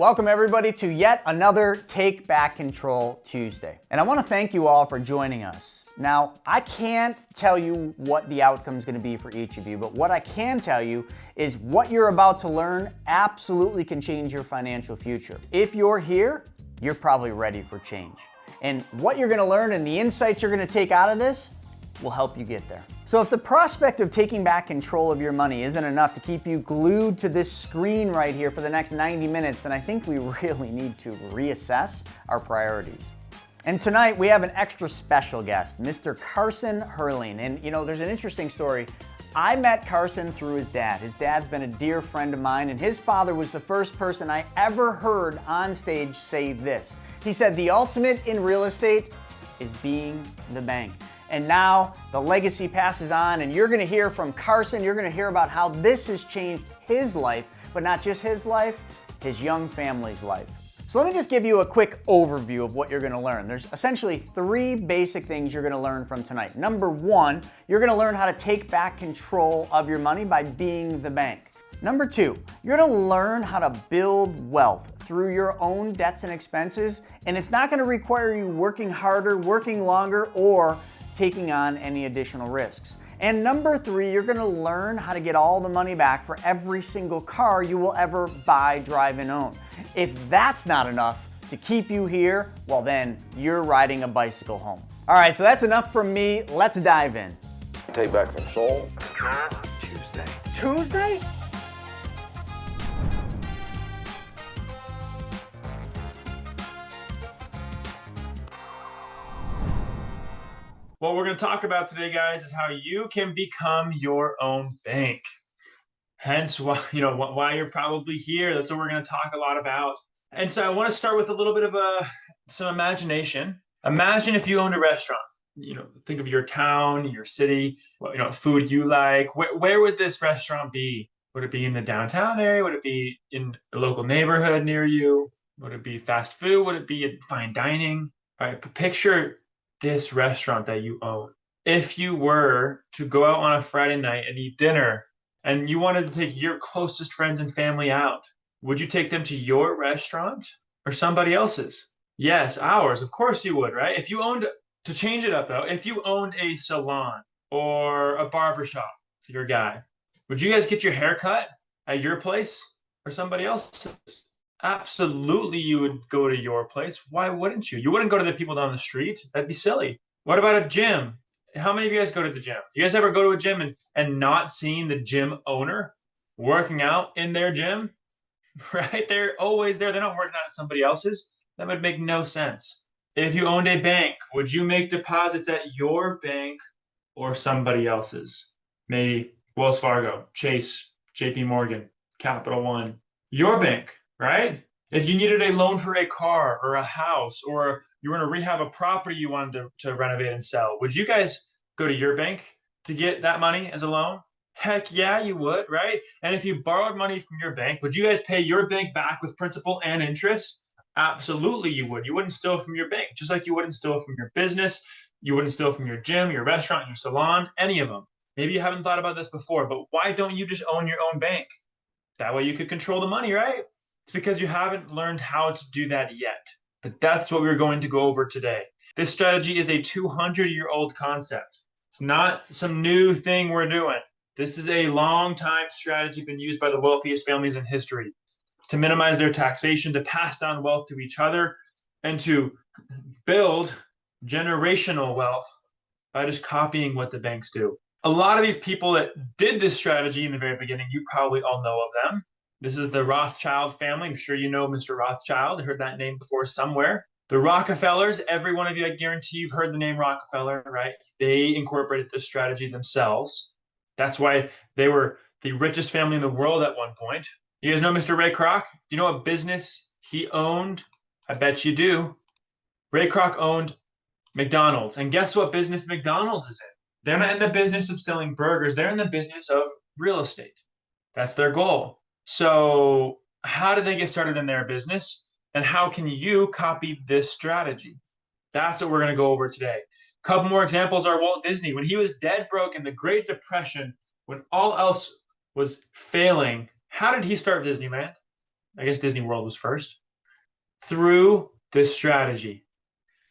Welcome everybody to yet another Take Back Control Tuesday. And I want to thank you all for joining us. Now, I can't tell you what the outcome is going to be for each of you, but what I can tell you is what you're about to learn absolutely can change your financial future. If you're here, you're probably ready for change. And what you're going to learn and the insights you're going to take out of this will help you get there. So if the prospect of taking back control of your money isn't enough to keep you glued to this screen right here for the next 90 minutes, then I think we really need to reassess our priorities. And tonight we have an extra special guest, Mr. Carson Herling. And you know, there's an interesting story. I met Carson through his dad. His dad's been a dear friend of mine, and his father was the first person I ever heard on stage say this. He said, "The ultimate in real estate is being the bank." And now the legacy passes on, and you're gonna hear from Carson. You're gonna hear about how this has changed his life, but not just his life, his young family's life. So let me just give you a quick overview of what you're gonna learn. There's essentially three basic things you're gonna learn from tonight. Number one, you're gonna learn how to take back control of your money by being the bank. Number two, you're gonna learn how to build wealth through your own debts and expenses, and it's not gonna require you working harder, working longer, or taking on any additional risks. And number three, you're gonna learn how to get all the money back for every single car you will ever buy, drive, and own. If that's not enough to keep you here, well then, you're riding a bicycle home. All right, so that's enough from me. Let's dive in. Take back control. Tuesday? What we're going to talk about today, guys, is how you can become your own bank. Hence why, why you're probably here. That's what we're going to talk a lot about. And so I want to start with a little bit of some imagination. Imagine if you owned a restaurant. Think of your town, your city, food you like. Where would this restaurant be? Would it be in the downtown area? Would it be in a local neighborhood near you? Would it be fast food? Would it be in fine dining? All right, picture this restaurant that you own. If you were to go out on a Friday night and eat dinner and you wanted to take your closest friends and family out, would you take them to your restaurant or somebody else's? Yes, ours. Of course you would, right? To change it up though, if you owned a salon or a barbershop for your guy, would you guys get your hair cut at your place or somebody else's? Absolutely, you would go to your place. Why wouldn't you? You wouldn't go to the people down the street. That'd be silly. What about a gym? How many of you guys go to the gym? You guys ever go to a gym and not seeing the gym owner working out in their gym? Right? They're always there. They're not working out at somebody else's. That would make no sense. If you owned a bank, would you make deposits at your bank or somebody else's? Maybe Wells Fargo, Chase, JP Morgan, Capital One, your bank. Right? If you needed a loan for a car or a house, or you were going to rehab a property you wanted to renovate and sell, would you guys go to your bank to get that money as a loan? Heck yeah, you would, right? And if you borrowed money from your bank, would you guys pay your bank back with principal and interest? Absolutely you would. You wouldn't steal from your bank, just like you wouldn't steal from your business. You wouldn't steal from your gym, your restaurant, your salon, any of them. Maybe you haven't thought about this before, but why don't you just own your own bank? That way you could control the money, right? It's because you haven't learned how to do that yet. But that's what we're going to go over today. This strategy is a 200-year-old concept. It's not some new thing we're doing. This is a long-time strategy been used by the wealthiest families in history to minimize their taxation, to pass down wealth to each other, and to build generational wealth by just copying what the banks do. A lot of these people that did this strategy in the very beginning, you probably all know of them. This is the Rothschild family. I'm sure you know Mr. Rothschild. I heard that name before somewhere. The Rockefellers, every one of you, I guarantee you've heard the name Rockefeller, right? They incorporated this strategy themselves. That's why they were the richest family in the world at one point. You guys know Mr. Ray Kroc? You know what business he owned? I bet you do. Ray Kroc owned McDonald's. And guess what business McDonald's is in? They're not in the business of selling burgers. They're in the business of real estate. That's their goal. So how did they get started in their business? And how can you copy this strategy? That's what we're going to go over today. A couple more examples are Walt Disney. When he was dead broke in the Great Depression, when all else was failing, how did he start Disneyland? I guess Disney World was first, through this strategy.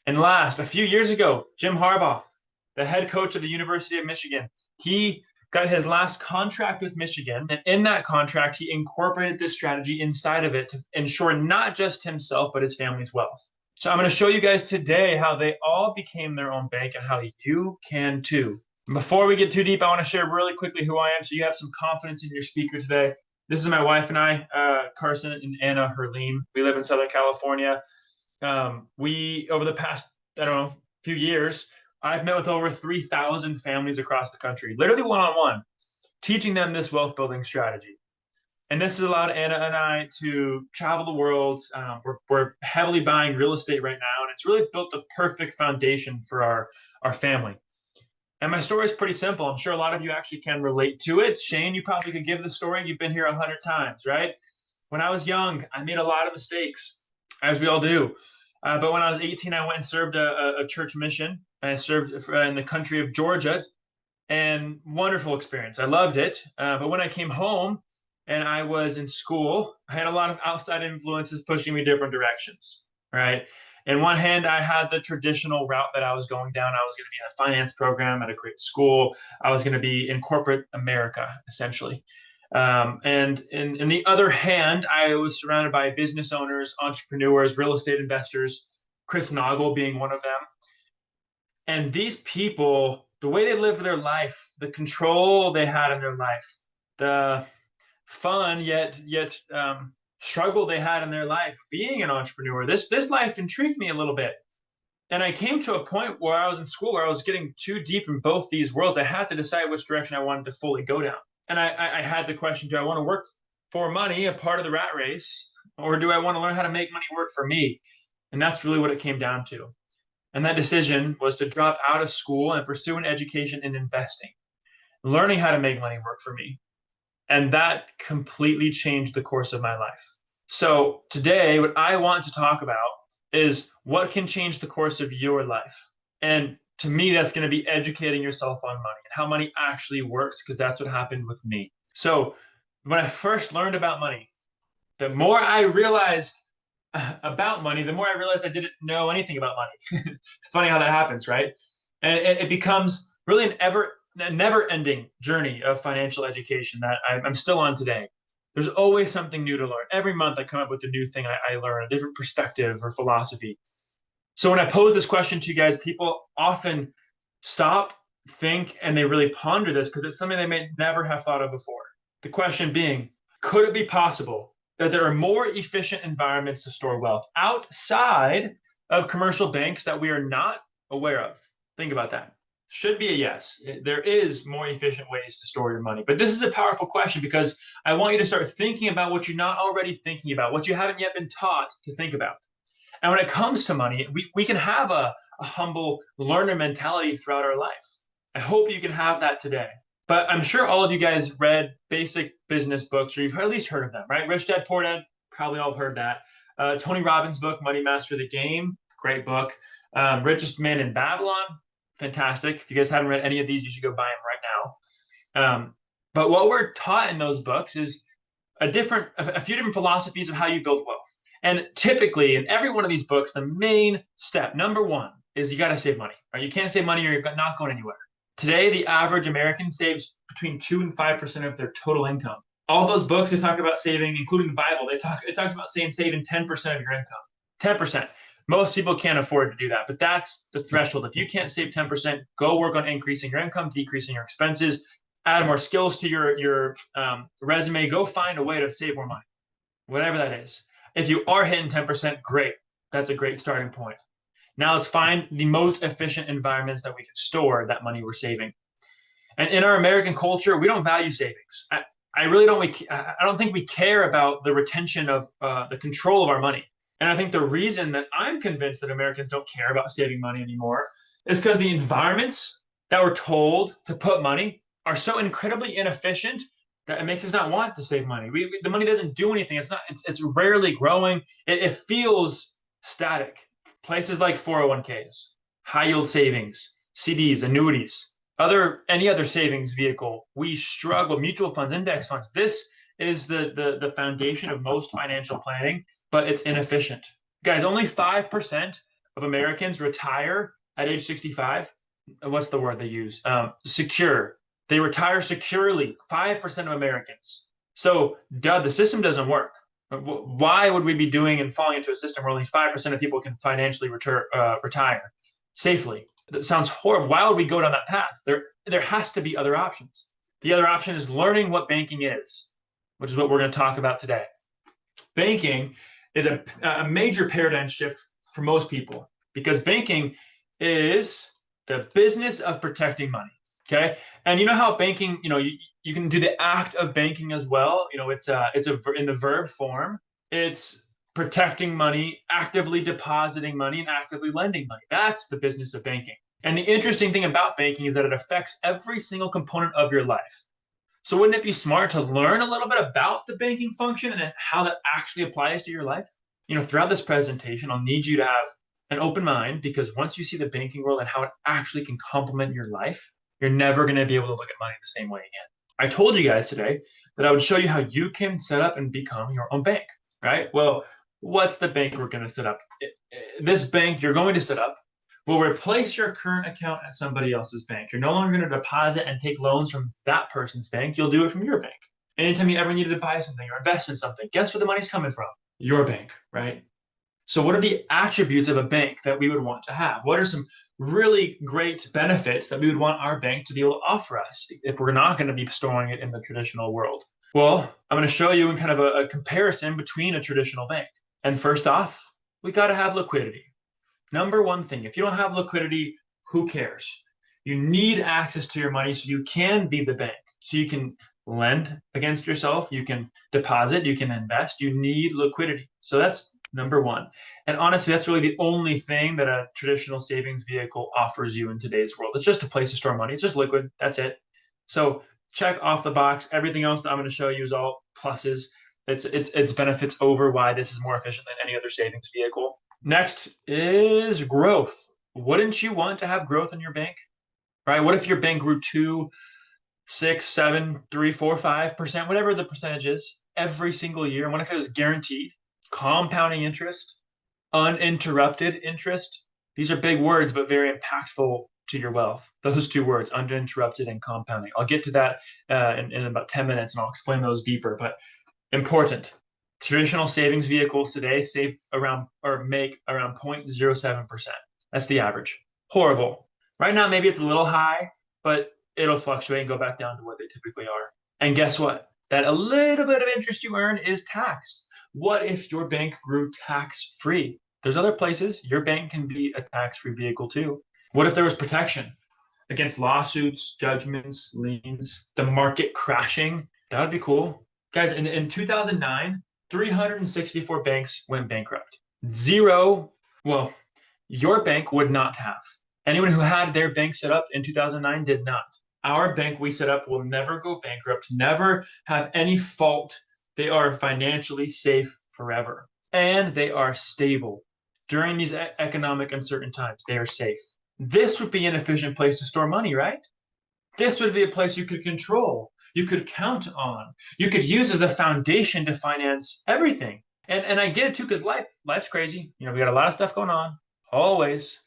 And last, a few years ago, Jim Harbaugh, the head coach of the University of Michigan, he got his last contract with Michigan. And in that contract, he incorporated this strategy inside of it to ensure not just himself, but his family's wealth. So I'm going to show you guys today how they all became their own bank and how you can too. Before we get too deep, I want to share really quickly who I am so you have some confidence in your speaker today. This is my wife and I, Carson and Anna Herleen. We live in Southern California. We, over the past, few years, I've met with over 3,000 families across the country, literally one-on-one, teaching them this wealth building strategy. And this has allowed Anna and I to travel the world. We're heavily buying real estate right now, and it's really built the perfect foundation for our family. And my story is pretty simple. I'm sure a lot of you actually can relate to it. Shane, you probably could give the story. You've been here 100 times, right? When I was young, I made a lot of mistakes, as we all do. But when I was 18, I went and served a church mission. I served in the country of Georgia, and wonderful experience. I loved it. But when I came home and I was in school, I had a lot of outside influences pushing me different directions, right? In one hand, I had the traditional route that I was going down. I was going to be in a finance program at a great school. I was going to be in corporate America, essentially. And in the other hand, I was surrounded by business owners, entrepreneurs, real estate investors, Chris Naugle being one of them. And these people, the way they lived their life, the control they had in their life, the fun yet struggle they had in their life being an entrepreneur, this life intrigued me a little bit. And I came to a point where I was in school where I was getting too deep in both these worlds. I had to decide which direction I wanted to fully go down. And I had the question, do I want to work for money, a part of the rat race, or do I want to learn how to make money work for me? And that's really what it came down to. And that decision was to drop out of school and pursue an education in investing, learning how to make money work for me. And that completely changed the course of my life. So today, what I want to talk about is what can change the course of your life. And to me, that's going to be educating yourself on money and how money actually works, because that's what happened with me. So when I first learned about money, the more I realized about money, the more I realized I didn't know anything about money. It's funny how that happens, right? And it becomes really a never-ending journey of financial education that I'm still on today. There's always something new to learn. Every month I come up with a new thing I learn, a different perspective or philosophy. So when I pose this question to you guys, people often stop, think, and they really ponder this because it's something they may never have thought of before. The question being, could it be possible that there are more efficient environments to store wealth outside of commercial banks that we are not aware of? Think about that. Should be a yes. There is more efficient ways to store your money. But this is a powerful question because I want you to start thinking about what you're not already thinking about, what you haven't yet been taught to think about. And when it comes to money, we can have a humble learner mentality throughout our life. I hope you can have that today. But I'm sure all of you guys read basic business books, or you've at least heard of them, right? Rich Dad, Poor Dad, probably all have heard that. Tony Robbins' book, Money Master the Game, great book. Richest Man in Babylon, fantastic. If you guys haven't read any of these, you should go buy them right now. But what we're taught in those books is a few different philosophies of how you build wealth. And typically in every one of these books, the main step, number one, is you got to save money, right? You can't save money or you're not going anywhere. Today, the average American saves between 2 and 5% of their total income. All those books, they talk about saving, including the Bible, it talks about saving 10% of your income. 10%. Most people can't afford to do that, but that's the threshold. If you can't save 10%, go work on increasing your income, decreasing your expenses, add more skills to your resume, go find a way to save more money, whatever that is. If you are hitting 10%, great. That's a great starting point. Now let's find the most efficient environments that we can store that money we're saving. And in our American culture, we don't value savings. I don't think we care about the retention of the control of our money. And I think the reason that I'm convinced that Americans don't care about saving money anymore is because the environments that we're told to put money are so incredibly inefficient that it makes us not want to save money. The money doesn't do anything. It's rarely growing. It feels static. Places like 401ks, high yield savings, CDs, annuities, any other savings vehicle, we struggle. Mutual funds, index funds. This is the foundation of most financial planning, but it's inefficient. Guys, only 5% of Americans retire at age 65. What's the word they use? Secure. They retire securely, 5% of Americans. So, the system doesn't work. Why would we be doing and falling into a system where only 5% of people can financially retire safely? That sounds horrible. Why would we go down that path? There has to be other options. The other option is learning what banking is, which is what we're going to talk about today. Banking is a major paradigm shift for most people because banking is the business of protecting money. Okay. And you know how banking, you can do the act of banking as well. It's in the verb form. It's protecting money, actively depositing money, and actively lending money. That's the business of banking. And the interesting thing about banking is that it affects every single component of your life. So wouldn't it be smart to learn a little bit about the banking function and how that actually applies to your life? Throughout this presentation, I'll need you to have an open mind because once you see the banking world and how it actually can complement your life, you're never going to be able to look at money the same way again. I told you guys today that I would show you how you can set up and become your own bank, right? Well, what's the bank we're going to set up? This bank you're going to set up will replace your current account at somebody else's bank. You're no longer going to deposit and take loans from that person's bank. You'll do it from your bank. Anytime you ever needed to buy something or invest in something, guess where the money's coming from? Your bank, right? So what are the attributes of a bank that we would want to have? What are some really great benefits that we would want our bank to be able to offer us if we're not going to be storing it in the traditional world? Well, I'm going to show you in kind of a comparison between a traditional bank. And first off, we got to have liquidity. Number one thing, if you don't have liquidity, who cares? You need access to your money so you can be the bank. So you can lend against yourself, you can deposit, you can invest. You need liquidity. So that's number one. And honestly, that's really the only thing that a traditional savings vehicle offers you in today's world. It's just a place to store money. It's just liquid. That's it. So check off the box. Everything else that I'm going to show you is all pluses. It's benefits over why this is more efficient than any other savings vehicle. Next is growth. Wouldn't you want to have growth in your bank? Right? What if your bank grew 2, 6, 7, 3, 4, 5%, whatever the percentage is, every single year? And what if it was guaranteed? Compounding interest, uninterrupted interest. These are big words, but very impactful to your wealth. Those two words, uninterrupted and compounding. I'll get to that in about 10 minutes and I'll explain those deeper, but important. Traditional savings vehicles today save around or make around 0.07%. That's the average. Horrible. Right now, maybe it's a little high, but it'll fluctuate and go back down to what they typically are. And guess what? That a little bit of interest you earn is taxed. What if your bank grew tax-free? There's other places your bank can be a tax-free vehicle too. What if there was protection against lawsuits, judgments, liens, the market crashing? That would be cool. Guys, in 2009, 364 banks went bankrupt. Zero, well, your bank would not have. Anyone who had their bank set up in 2009 did not. Our bank we set up will never go bankrupt, never have any fault. They are financially safe forever. And they are stable. During these economic uncertain times, they are safe. This would be an efficient place to store money, right? This would be a place you could control, you could count on, you could use as the foundation to finance everything. And I get it too, because life's crazy. We got a lot of stuff going on, always,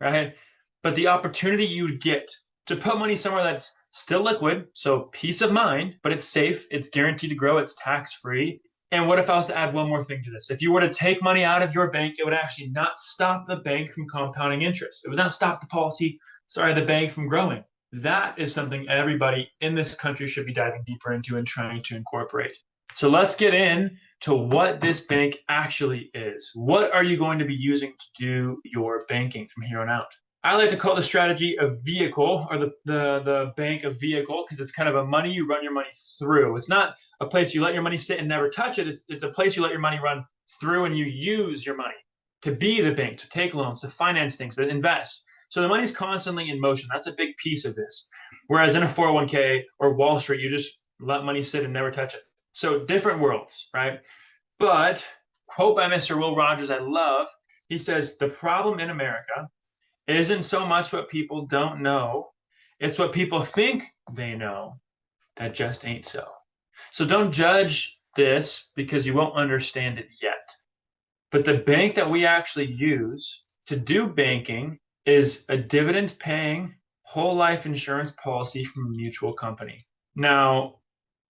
right? But the opportunity you would get to put money somewhere that's still liquid, so peace of mind, but it's safe, it's guaranteed to grow, it's tax-free. And what if I was to add one more thing to this? If you were to take money out of your bank, it would actually not stop the bank from compounding interest. It would not stop the bank from growing. That is something everybody in this country should be diving deeper into and trying to incorporate. So let's get in to what this bank actually is. What are you going to be using to do your banking from here on out? I like to call the strategy a vehicle, or the bank a vehicle, because it's kind of a money you run your money through. It's not a place you let your money sit and never touch it. It's a place you let your money run through and you use your money to be the bank, to take loans, to finance things, to invest. So the money's constantly in motion. That's a big piece of this. Whereas in a 401k or Wall Street, you just let money sit and never touch it. So different worlds, right? But quote by Mr. Will Rogers I love, he says, the problem in America isn't so much what people don't know, it's what people think they know that just ain't so. So don't judge this because you won't understand it yet. But the bank that we actually use to do banking is a dividend paying whole life insurance policy from a mutual company. Now,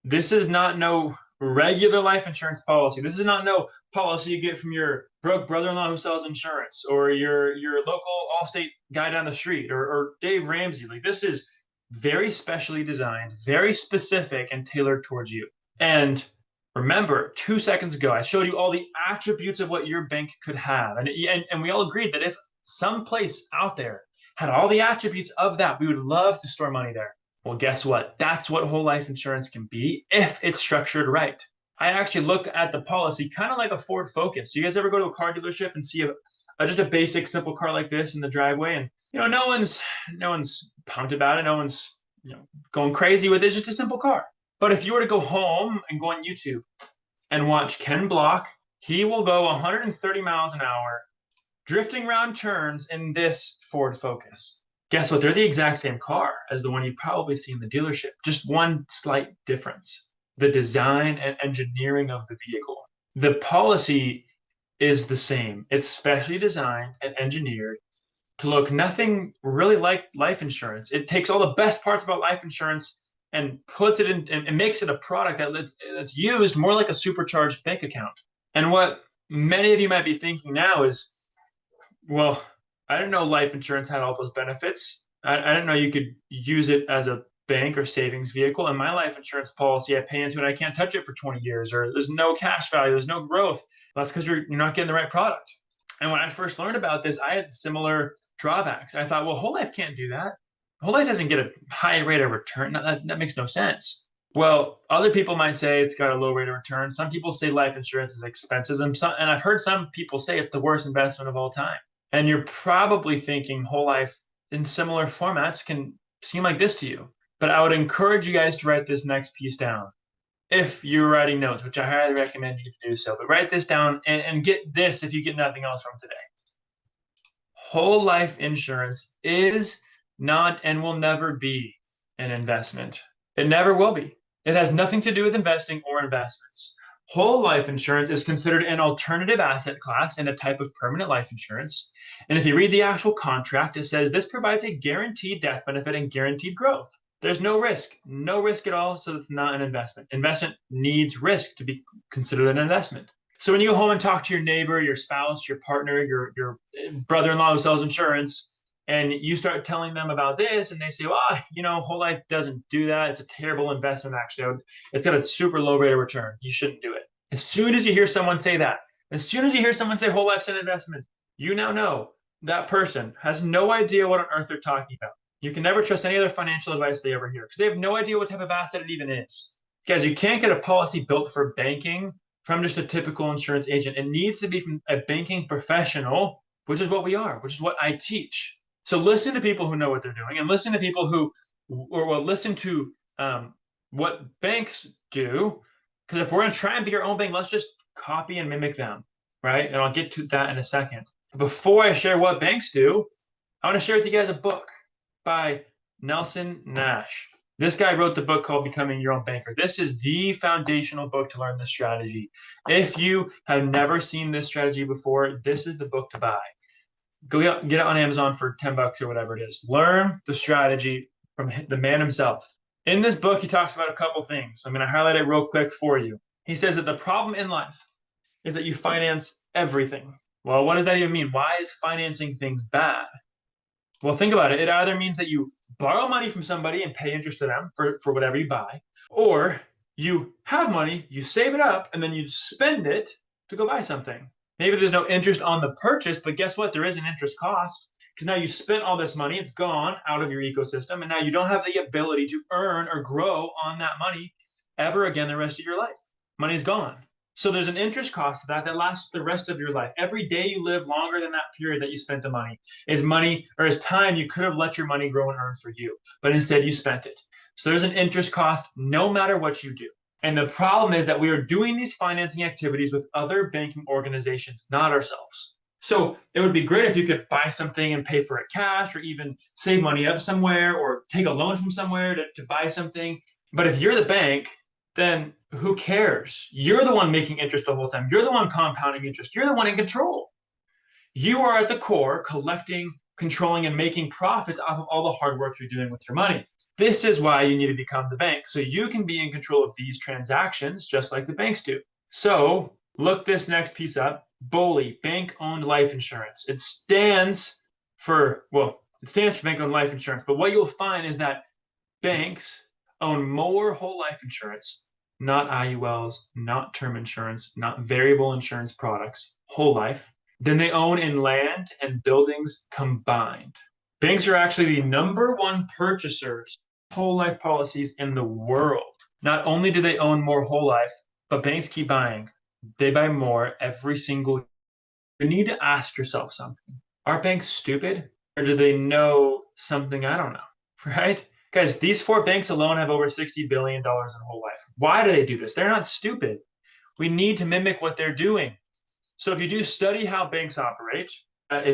this is not no regular life insurance policy. This is not no policy you get from your broke brother-in-law who sells insurance, or your local Allstate guy down the street, or Dave Ramsey. Like, this is very specially designed, very specific and tailored towards you. And remember, 2 seconds ago, I showed you all the attributes of what your bank could have. And we all agreed that if some place out there had all the attributes of that, we would love to store money there. Well, guess what? That's what whole life insurance can be if it's structured right. I actually look at the policy kind of like a Ford Focus. You guys ever go to a car dealership and see just a basic, simple car like this in the driveway, and no one's pumped about it, no one's going crazy with it. It's just a simple car. But if you were to go home and go on YouTube and watch Ken Block, he will go 130 miles an hour, drifting around turns in this Ford Focus. Guess what? They're the exact same car as the one you probably see in the dealership. Just one slight difference: the design and engineering of the vehicle. The policy is the same. It's specially designed and engineered to look nothing really like life insurance. It takes all the best parts about life insurance and puts it in and makes it a product that's used more like a supercharged bank account. And what many of you might be thinking now is, well, I didn't know life insurance had all those benefits. I didn't know you could use it as a bank or savings vehicle. And my life insurance policy, I pay into it, I can't touch it for 20 years, or there's no cash value, there's no growth. Well, that's because you're not getting the right product. And when I first learned about this, I had similar drawbacks. I thought, well, whole life can't do that. Whole life doesn't get a high rate of return. That makes no sense. Well, other people might say it's got a low rate of return. Some people say life insurance is expensive. And I've heard some people say it's the worst investment of all time. And you're probably thinking whole life in similar formats can seem like this to you. But I would encourage you guys to write this next piece down. If you're writing notes, which I highly recommend you to do so, but write this down and get this if you get nothing else from today. Whole life insurance is not and will never be an investment. It never will be. It has nothing to do with investing or investments. Whole life insurance is considered an alternative asset class and a type of permanent life insurance. And if you read the actual contract, it says this provides a guaranteed death benefit and guaranteed growth. There's no risk at all, so it's not an investment. Investment needs risk to be considered an investment. So when you go home and talk to your neighbor, your spouse, your partner, your brother-in-law who sells insurance, and you start telling them about this, and they say, well, whole life doesn't do that. It's a terrible investment, actually. It's got a super low rate of return. You shouldn't do it. As soon as you hear someone say that, as soon as you hear someone say whole life's an investment, you now know that person has no idea what on earth they're talking about. You can never trust any other financial advice they ever hear because they have no idea what type of asset it even is. Guys, you can't get a policy built for banking from just a typical insurance agent. It needs to be from a banking professional, which is what we are, which is what I teach. So listen to people who know what they're doing, and listen to people who, or listen to what banks do. Because if we're going to try and be our own bank, let's just copy and mimic them, right? And I'll get to that in a second. But before I share what banks do, I want to share with you guys a book by Nelson Nash. This guy wrote the book called Becoming Your Own Banker. This is the foundational book to learn this strategy. If you have never seen this strategy before, this is the book to buy. Go get it on Amazon for $10 or whatever it is. Learn the strategy from the man himself. In this book, he talks about a couple things. I'm going to highlight it real quick for you. He says that the problem in life is that you finance everything. Well, what does that even mean? Why is financing things bad? Well, think about it. It either means that you borrow money from somebody and pay interest to them for whatever you buy, or you have money, you save it up, and then you spend it to go buy something. Maybe there's no interest on the purchase, but guess what? There is an interest cost because now you spent all this money. It's gone out of your ecosystem, and now you don't have the ability to earn or grow on that money ever again the rest of your life. Money's gone. So there's an interest cost to that lasts the rest of your life. Every day you live longer than that period that you spent the money is money or is time you could have let your money grow and earn for you, but instead you spent it. So there's an interest cost no matter what you do. And the problem is that we are doing these financing activities with other banking organizations, not ourselves. So it would be great if you could buy something and pay for it cash, or even save money up somewhere or take a loan from somewhere to buy something. But if you're the bank, then who cares? You're the one making interest the whole time. You're the one compounding interest. You're the one in control. You are at the core collecting, controlling, and making profits off of all the hard work you're doing with your money. This is why you need to become the bank, so you can be in control of these transactions just like the banks do. So look this next piece up. BOLI, bank-owned life insurance. It stands for bank-owned life insurance. But what you'll find is that banks own more whole life insurance, not IULs, not term insurance, not variable insurance products, whole life, than they own in land and buildings combined. Banks are actually the #1 purchasers of whole life policies in the world. Not only do they own more whole life, but banks keep buying. They buy more every single year. You need to ask yourself something. Are banks stupid, or do they know something I don't know, right? Guys, these 4 banks alone have over $60 billion in whole life. Why do they do this? They're not stupid. We need to mimic what they're doing. So if you do study how banks operate,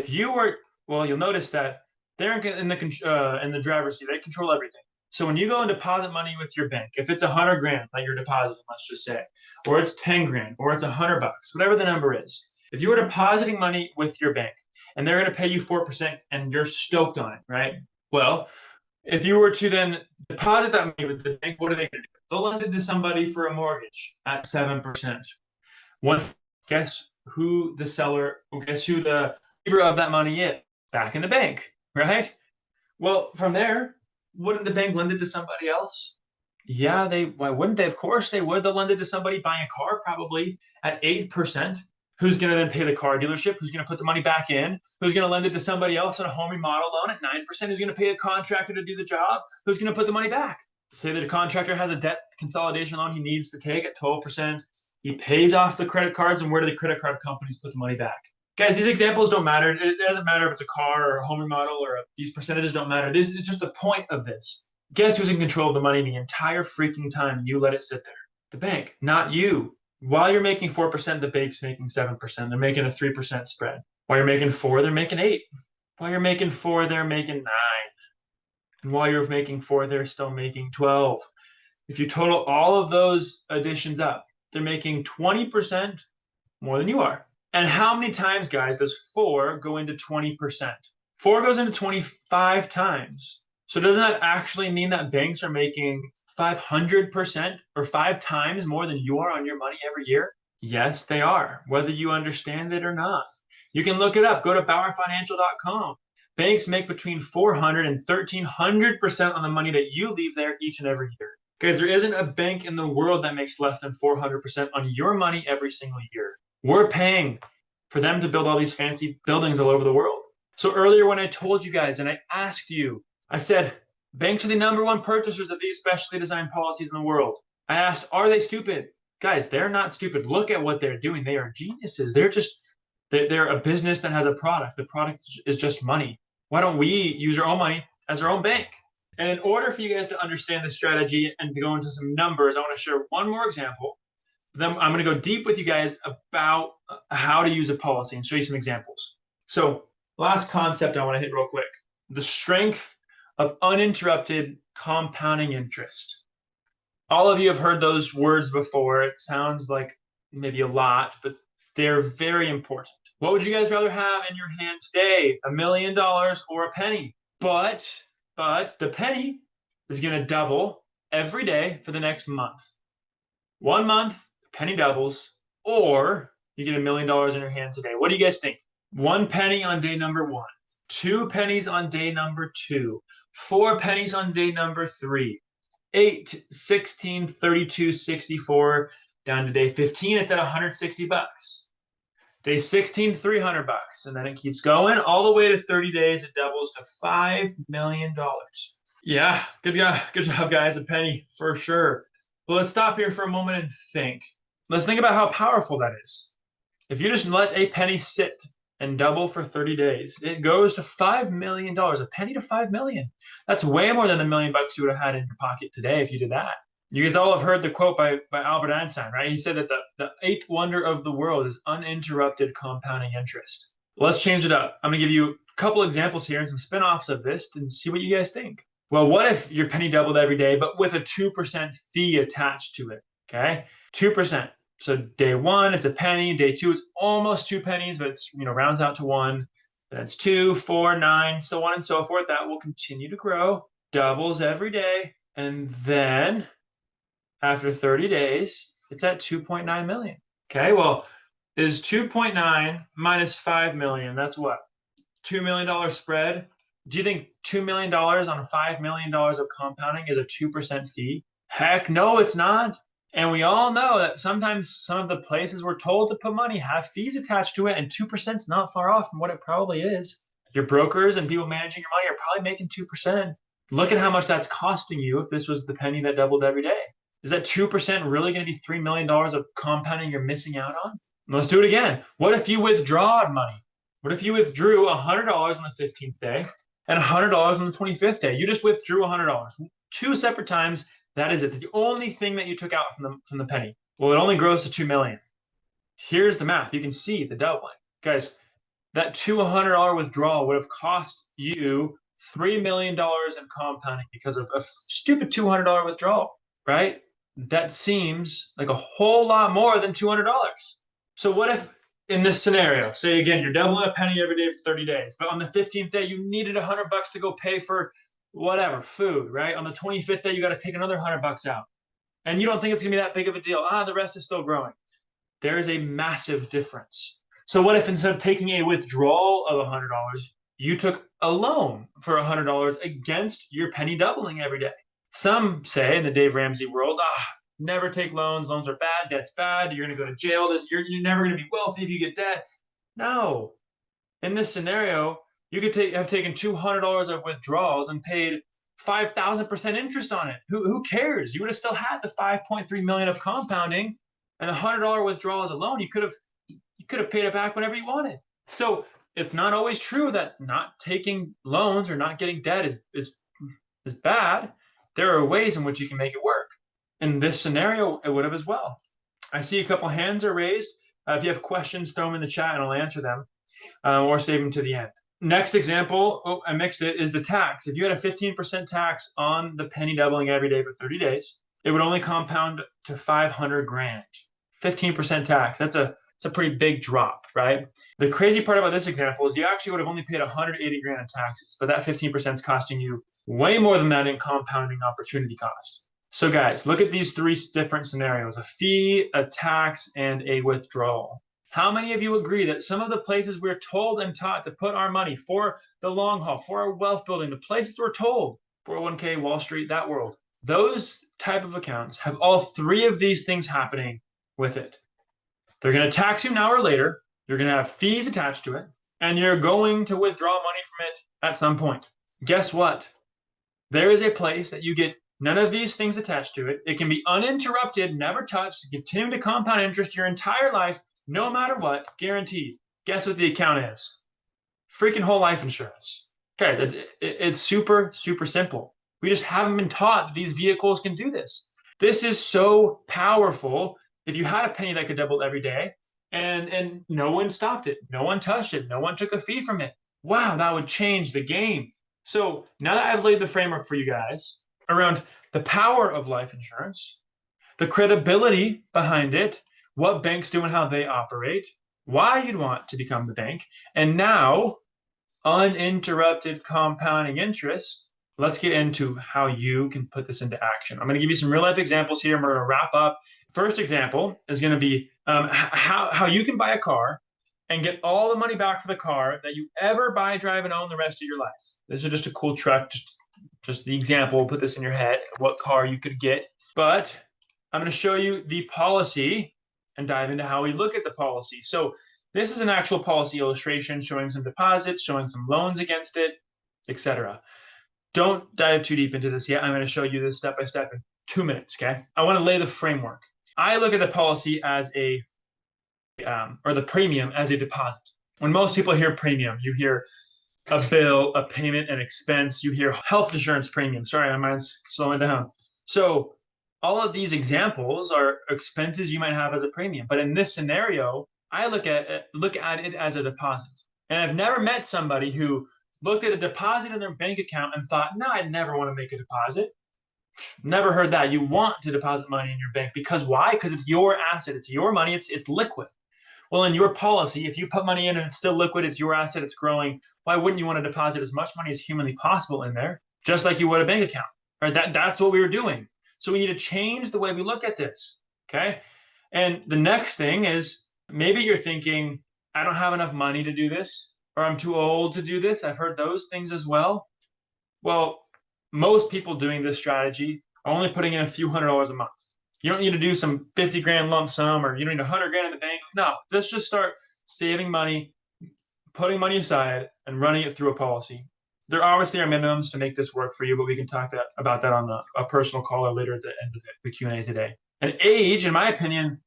you'll notice that they're in the driver's seat. They control everything. So when you go and deposit money with your bank, if it's $100 grand that you're depositing, let's just say, or it's 10 grand, or it's $100, whatever the number is, if you were depositing money with your bank and they're going to pay you 4% and you're stoked on it, right? Well, if you were to then deposit that money with the bank, what are they going to do? They'll lend it to somebody for a mortgage at 7%. Guess who the giver of that money is? Back in the bank, right? Well, from there, wouldn't the bank lend it to somebody else? Yeah, why wouldn't they? Of course they would. They'll lend it to somebody buying a car probably at 8%. Who's going to then pay the car dealership? Who's going to put the money back in? Who's going to lend it to somebody else on a home remodel loan at 9%? Who's going to pay a contractor to do the job? Who's going to put the money back? Say that a contractor has a debt consolidation loan he needs to take at 12%. He pays off the credit cards, and where do the credit card companies put the money back? Guys, these examples don't matter. It doesn't matter if it's a car or a home remodel these percentages don't matter. It's just the point of this. Guess who's in control of the money the entire freaking time you let it sit there? The bank, not you. While you're making 4%, the bank's making 7%. They're making a 3% spread. While you're making 4, they're making 8. While you're making 4, they're making 9. And while you're making 4, they're still making 12. If you total all of those additions up, they're making 20% more than you are. And how many times, guys, does 4 go into 20%? 4 goes into 25 times. So doesn't that actually mean that banks are making 500% or 5 times more than you are on your money every year? Yes, they are, whether you understand it or not. You can look it up. Go to BauerFinancial.com. Banks make between 400 and 1,300% on the money that you leave there each and every year. Guys, there isn't a bank in the world that makes less than 400% on your money every single year. We're paying for them to build all these fancy buildings all over the world. So earlier when I told you guys and I asked you, I said, banks are the #1 purchasers of these specially designed policies in the world. I asked, are they stupid? Guys, they're not stupid. Look at what they're doing. They are geniuses. They're a business that has a product. The product is just money. Why don't we use our own money as our own bank? And in order for you guys to understand the strategy and to go into some numbers, I want to share one more example. Then I'm going to go deep with you guys about how to use a policy and show you some examples. So last concept I want to hit real quick, the strength of uninterrupted compounding interest. All of you have heard those words before. It sounds like maybe a lot, but they're very important. What would you guys rather have in your hand today, $1 million or a penny? But the penny is going to double every day for the next month. 1 month, penny doubles, or you get $1 million in your hand today. What do you guys think? 1 penny on day number 1, 2 pennies on day number 2, 4 pennies on day number 3, 8, 16, 32, 64, down to day 15, it's at $160. Day 16, $300, and then it keeps going all the way to 30 days. It doubles to $5 million. Yeah, good job, guys. A penny for sure. But let's stop here for a moment and think. Let's think about how powerful that is. If you just let a penny sit and double for 30 days, it goes to $5 million. A penny to $5 million. That's way more than the $1 million you would have had in your pocket today if you did that. You guys all have heard the quote by Albert Einstein, right? He said that the 8th wonder of the world is uninterrupted compounding interest. Let's change it up. I'm going to give you a couple examples here and some spin-offs of this and see what you guys think. Well, what if your penny doubled every day, but with a 2% fee attached to it? Okay, 2%. So day one, it's a penny. Day two, it's almost 2 pennies, but it's, rounds out to 1. Then it's 2, 4, 9, so on and so forth. That will continue to grow, doubles every day. And then after 30 days, it's at 2.9 million. Okay, well, is 2.9 minus 5 million, that's what? $2 million spread. Do you think $2 million on $5 million of compounding is a 2% fee? Heck no, it's not. And we all know that sometimes some of the places we're told to put money have fees attached to it, and 2% is not far off from what it probably is. Your brokers and people managing your money are probably making 2%. Look at how much that's costing you if this was the penny that doubled every day. Is that 2% really going to be $3 million of compounding you're missing out on? Let's do it again. What if you withdraw money? What if you withdrew $100 on the 15th day and $100 on the 25th day? You just withdrew $100 2 separate times. That is it. The only thing that you took out from the penny. Well, it only grows to 2 million. Here's the math. You can see the doubling. Guys, that $200 withdrawal would have cost you $3 million in compounding because of a stupid $200 withdrawal, right? That seems like a whole lot more than $200. So what if in this scenario, say again, you're doubling a penny every day for 30 days, but on the 15th day, you needed $100 to go pay for whatever, food, right? On the 25th day, you got to take another $100 out. And you don't think it's gonna be that big of a deal. The rest is still growing. There is a massive difference. So what if instead of taking a withdrawal of $100, you took a loan for $100 against your penny doubling every day? Some say in the Dave Ramsey world, never take loans. Loans are bad. Debt's bad. You're going to go to jail. You're never going to be wealthy if you get debt. No. In this scenario, you could have taken $200 of withdrawals and paid 5,000% interest on it. Who cares? You would have still had the 5.3 million of compounding, and the $100 withdrawal as a loan. You could have paid it back whenever you wanted. So it's not always true that not taking loans or not getting debt is bad. There are ways in which you can make it work. In this scenario, it would have as well. I see a couple hands are raised. If you have questions, throw them in the chat and I'll answer them, or save them to the end. Next example, I mixed it, is the tax. If you had a 15% tax on the penny doubling every day for 30 days, it would only compound to 500 grand. 15% tax. That's a pretty big drop, right? The crazy part about this example is you actually would have only paid 180 grand in taxes, but that 15% is costing you way more than that in compounding opportunity cost. So guys, look at these 3 different scenarios: a fee, a tax, and a withdrawal. How many of you agree that some of the places we're told and taught to put our money for the long haul, for our wealth building, the places we're told, 401k, Wall Street, that world, those type of accounts have all 3 of these things happening with it? They're going to tax you now or later. You're going to have fees attached to it, and you're going to withdraw money from it at some point. Guess what? There is a place that you get none of these things attached to it. It can be uninterrupted, never touched, continue to compound interest your entire life, no matter what, guaranteed. Guess what the account is? Freaking whole life insurance. Guys, it's super, super simple. We just haven't been taught that these vehicles can do this. This is so powerful. If you had a penny that could double every day and no one stopped it, no one touched it, no one took a fee from it, wow, that would change the game. So now that I've laid the framework for you guys around the power of life insurance, the credibility behind it, what banks do and how they operate, why you'd want to become the bank, and now uninterrupted compounding interest, let's get into how you can put this into action. I'm going to give you some real life examples here, and we're going to wrap up. First example is going to be how you can buy a car and get all the money back for the car that you ever buy, drive, and own the rest of your life. This is just a cool truck, just the example. Put this in your head, what car you could get. But I'm going to show you the policy and dive into how we look at the policy. So this is an actual policy illustration showing some deposits, showing some loans against it, etc. Don't dive too deep into this yet. I'm going to show you this step by step in 2 minutes, okay? I want to lay the framework. I look at the policy as or the premium as a deposit. When most people hear premium, you hear a bill, a payment, an expense. You hear health insurance premium. Sorry, my mind's slowing down. So all of these examples are expenses you might have as a premium. But in this scenario, I look at it as a deposit. And I've never met somebody who looked at a deposit in their bank account and thought, no, I'd never want to make a deposit. Never heard that. You want to deposit money in your bank because why? Because it's your asset. It's your money. It's liquid. Well, in your policy, if you put money in and it's still liquid, it's your asset, it's growing, why wouldn't you want to deposit as much money as humanly possible in there, just like you would a bank account, right? That's what we were doing. So we need to change the way we look at this, okay? And the next thing is maybe you're thinking, I don't have enough money to do this, or I'm too old to do this. I've heard those things as well. Well, most people doing this strategy are only putting in a few $100s a month. You don't need to do some 50 grand lump sum, or you don't need 100 grand in the bank. No, let's just start saving money, putting money aside, and running it through a policy. There obviously are minimums to make this work for you, but we can talk about that on a personal call or later at the end of the Q&A today. And age, in my opinion,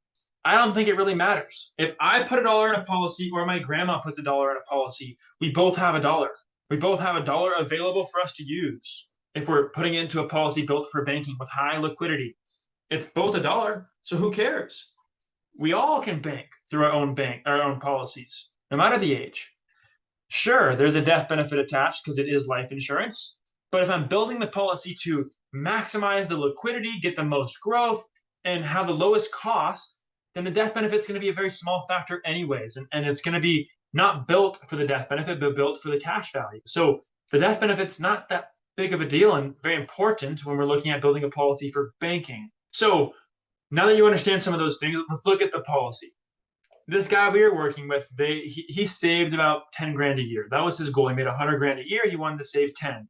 I don't think it really matters. If I put $1 in a policy or my grandma puts $1 in a policy, we both have $1. We both have $1 available for us to use if we're putting it into a policy built for banking with high liquidity. It's both $1, so who cares? We all can bank through our own policies, no matter the age. Sure, there's a death benefit attached because it is life insurance, but if I'm building the policy to maximize the liquidity, get the most growth, and have the lowest cost, then the death benefit is going to be a very small factor anyways, and it's going to be not built for the death benefit, but built for the cash value. So the death benefit's not that big of a deal and very important when we're looking at building a policy for banking. So now that you understand some of those things, let's look at the policy. This guy we were working with, he saved about 10 grand a year. That was his goal. He made 100 grand a year. He wanted to save 10.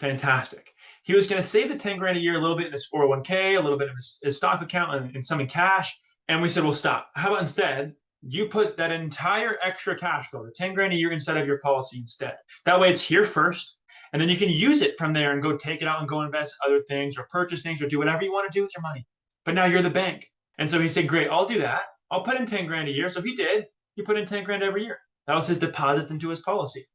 Fantastic. He was going to save the 10 grand a year, a little bit in his 401k, a little bit in his stock account, and some in cash. And we said, well, stop. How about instead, you put that entire extra cash flow, the 10 grand a year inside of your policy instead. That way it's here first. And then you can use it from there and go take it out and go invest in other things or purchase things or do whatever you want to do with your money. But now you're the bank. And so he said, great, I'll do that. I'll put in 10 grand a year. So he did. He put in 10 grand every year. That was his deposits into his policy.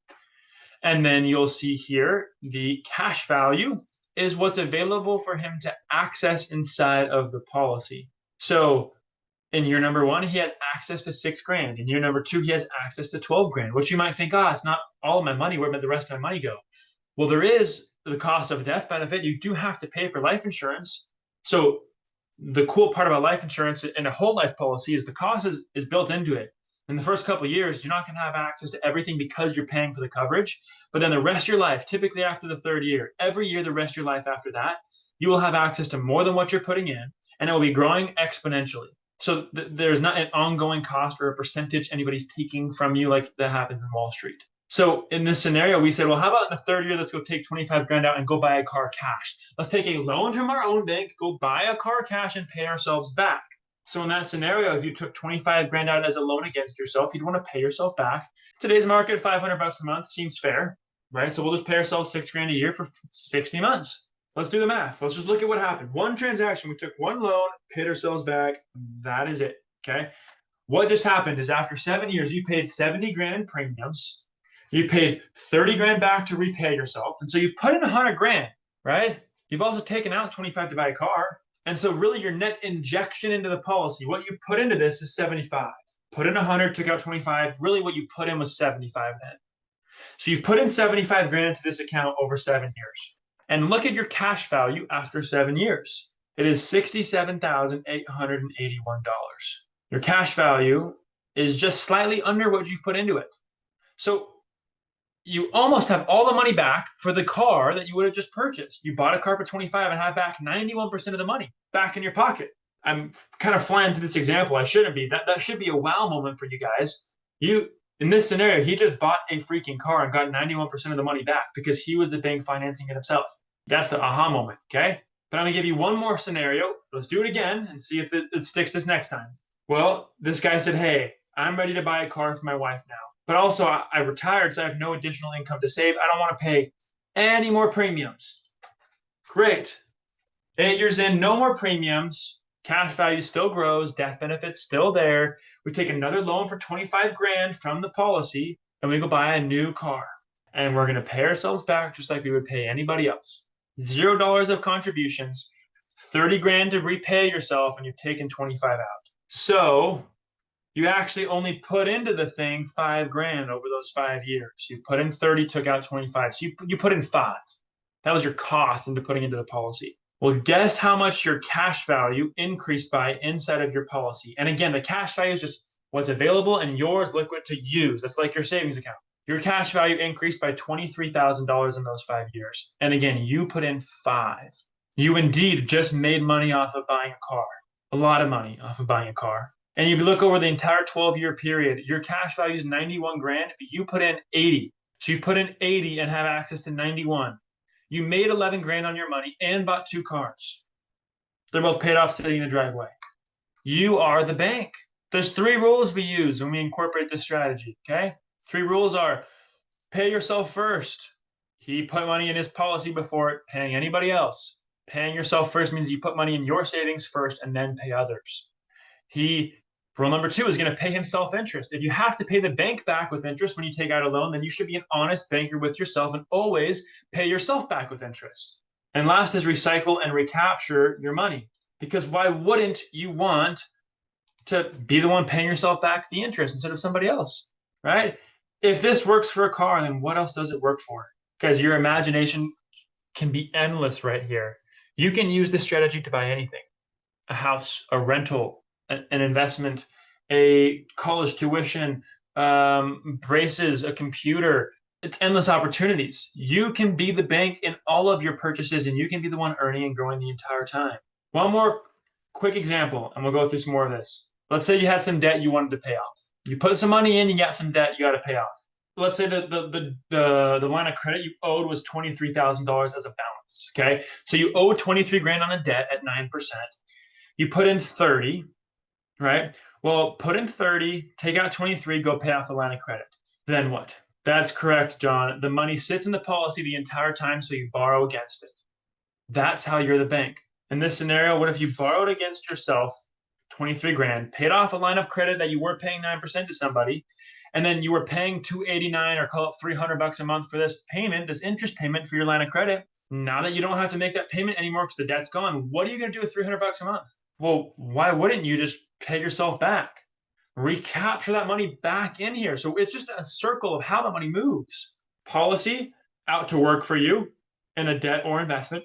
And then you'll see here, the cash value is what's available for him to access inside of the policy. So in year number 1, he has access to 6 grand. In year number 2, he has access to 12 grand, which you might think, it's not all of my money. Where did the rest of my money go? Well, there is the cost of a death benefit. You do have to pay for life insurance. So the cool part about life insurance and a whole life policy is the cost is built into it. In the first couple of years, you're not going to have access to everything because you're paying for the coverage. But then the rest of your life, typically after the 3rd year, every year the rest of your life after that, you will have access to more than what you're putting in, and it will be growing exponentially. So there's not an ongoing cost or a percentage anybody's taking from you like that happens in Wall Street. So in this scenario, we said, well, how about in the 3rd year, let's go take 25 grand out and go buy a car cash. Let's take a loan from our own bank, go buy a car cash and pay ourselves back. So in that scenario, if you took 25 grand out as a loan against yourself, you'd want to pay yourself back. Today's market, $500 a month seems fair, right? So we'll just pay ourselves 6 grand a year for 60 months. Let's do the math. Let's just look at what happened. One transaction, we took one loan, paid ourselves back. That is it, okay? What just happened is after 7 years, you paid 70 grand in premiums. You've paid 30 grand back to repay yourself. And so you've put in 100 grand, right? You've also taken out 25 to buy a car. And so really your net injection into the policy, what you put into this is 75. Put in 100, took out 25. Really what you put in was 75 then. So you've put in 75 grand into this account over 7 years. And look at your cash value after 7 years. It is $67,881. Your cash value is just slightly under what you've put into it. So you almost have all the money back for the car that you would have just purchased. You bought a car for 25 and have back 91% of the money back in your pocket. I'm kind of flying through this example. I shouldn't be. That should be a wow moment for you guys. In this scenario, he just bought a freaking car and got 91% of the money back because he was the bank financing it himself. That's the aha moment, okay? But I'm gonna give you one more scenario. Let's do it again and see if it sticks this next time. Well, this guy said, hey, I'm ready to buy a car for my wife now. But also I retired, so I have no additional income to save. I don't want to pay any more premiums. Great. 8 years in, no more premiums. Cash value still grows. Death benefits still there. We take another loan for 25 grand from the policy and we go buy a new car. And we're going to pay ourselves back just like we would pay anybody else. $0 of contributions, 30 grand to repay yourself, and you've taken 25 out. So you actually only put into the thing 5 grand over those 5 years. You put in 30, took out 25. So you put in 5. That was your cost into putting into the policy. Well, guess how much your cash value increased by inside of your policy. And again, the cash value is just what's available and yours liquid to use. That's like your savings account. Your cash value increased by $23,000 in those 5 years. And again, you put in five. You indeed just made money off of buying a car, a lot of money off of buying a car. And if you look over the entire 12-year period, your cash value is 91 grand, but you put in 80. So you put in 80 and have access to 91. You made 11 grand on your money and bought 2 cars. They're both paid off sitting in the driveway. You are the bank. There's 3 rules we use when we incorporate this strategy, okay? 3 rules are pay yourself first. He put money in his policy before paying anybody else. Paying yourself first means you put money in your savings first and then pay others. Rule number 2 is going to pay himself interest. If you have to pay the bank back with interest when you take out a loan, then you should be an honest banker with yourself and always pay yourself back with interest. And last is recycle and recapture your money. Because why wouldn't you want to be the one paying yourself back the interest instead of somebody else, right? If this works for a car, then what else does it work for? Because your imagination can be endless right here. You can use this strategy to buy anything: a house, a rental, an investment, a college tuition, braces, a computer. It's endless opportunities. You can be the bank in all of your purchases, and you can be the one earning and growing the entire time. One more quick example, and we'll go through some more of this. Let's say you had some debt you wanted to pay off. You put some money in, you got some debt you got to pay off. Let's say the line of credit you owed was $23,000 as a balance. Okay, so you owe 23 grand on a debt at 9%. You put in 30. Right? Well, put in 30, take out 23, go pay off the line of credit. Then what? That's correct, John. The money sits in the policy the entire time, so you borrow against it. That's how you're the bank. In this scenario, what if you borrowed against yourself 23 grand, paid off a line of credit that you were paying 9% to somebody, and then you were paying $289 or call it $300 a month for this payment, this interest payment for your line of credit. Now that you don't have to make that payment anymore because the debt's gone, what are you going to do with $300 a month? Well, why wouldn't you just pay yourself back? Recapture that money back in here. So it's just a circle of how the money moves. Policy out to work for you in a debt or investment,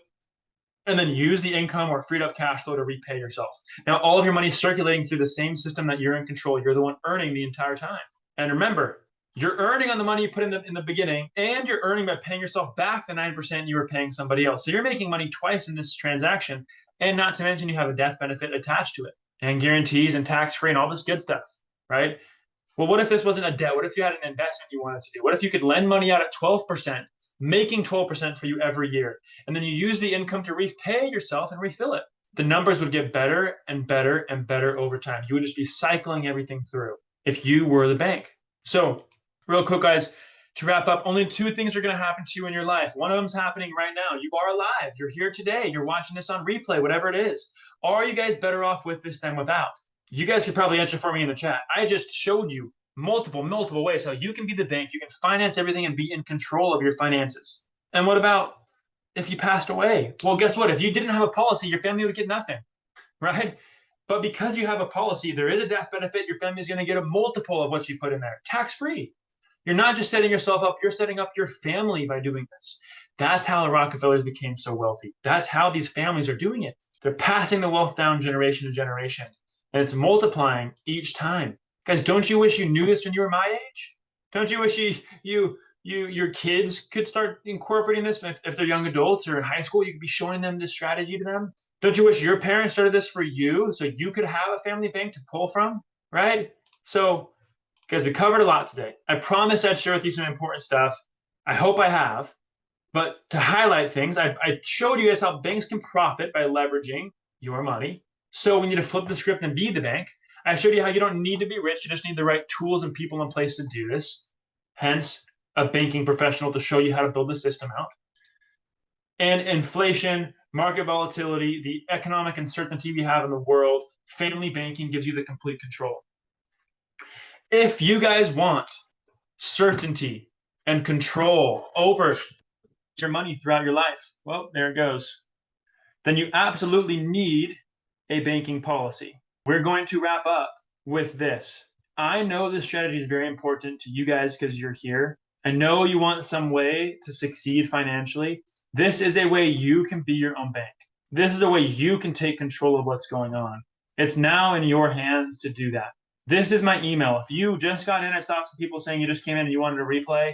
and then use the income or freed up cash flow to repay yourself. Now, all of your money is circulating through the same system that you're in control. You're the one earning the entire time. And remember, you're earning on the money you put in the beginning, and you're earning by paying yourself back the 9% you were paying somebody else. So you're making money twice in this transaction. And not to mention you have a death benefit attached to it and guarantees and tax-free and all this good stuff, right? Well, what if this wasn't a debt? What if you had an investment you wanted to do? What if you could lend money out at 12%, making 12% for you every year, and then you use the income to repay yourself and refill it? The numbers would get better and better and better over time. You would just be cycling everything through if you were the bank. So real quick, guys, to wrap up, only 2 things are going to happen to you in your life. One of them's happening right now. You are alive. You're here today. You're watching this on replay, whatever it is. Are you guys better off with this than without? You guys could probably answer for me in the chat. I just showed you multiple ways how you can be the bank. You can finance everything and be in control of your finances. And what about if you passed away? Well, guess what? If you didn't have a policy, your family would get nothing, right? But because you have a policy, there is a death benefit. Your family is going to get a multiple of what you put in there, tax-free. You're not just setting yourself up, you're setting up your family by doing this. That's how the Rockefellers became so wealthy. That's how these families are doing it. They're passing the wealth down generation to generation, and it's multiplying each time. Guys, don't you wish you knew this when you were my age? Don't you wish your kids could start incorporating this if they're young adults or in high school? You could be showing them this strategy to them. Don't you wish your parents started this for you so you could have a family bank to pull from, right? So, guys, we covered a lot today. I promised I'd share with you some important stuff. I hope I have. But to highlight things, I showed you guys how banks can profit by leveraging your money. So we need to flip the script and be the bank. I showed you how you don't need to be rich. You just need the right tools and people in place to do this. Hence, a banking professional to show you how to build the system out. And inflation, market volatility, the economic uncertainty we have in the world, family banking gives you the complete control. If you guys want certainty and control over your money throughout your life, well, there it goes. Then you absolutely need a banking policy. We're going to wrap up with this. I know this strategy is very important to you guys because you're here. I know you want some way to succeed financially. This is a way you can be your own bank. This is a way you can take control of what's going on. It's now in your hands to do that. This is my email. If you just got in, I saw some people saying you just came in and you wanted a replay.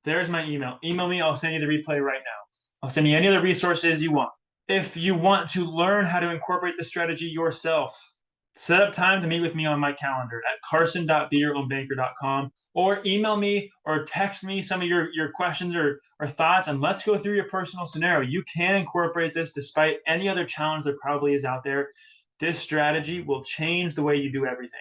There's my email. Email me. I'll send you the replay right now. I'll send you any other resources you want. If you want to learn how to incorporate the strategy yourself, set up time to meet with me on my calendar at carson.beyourownbanker.com, or email me or text me some of your questions or thoughts, and let's go through your personal scenario. You can incorporate this despite any other challenge there probably is out there. This strategy will change the way you do everything.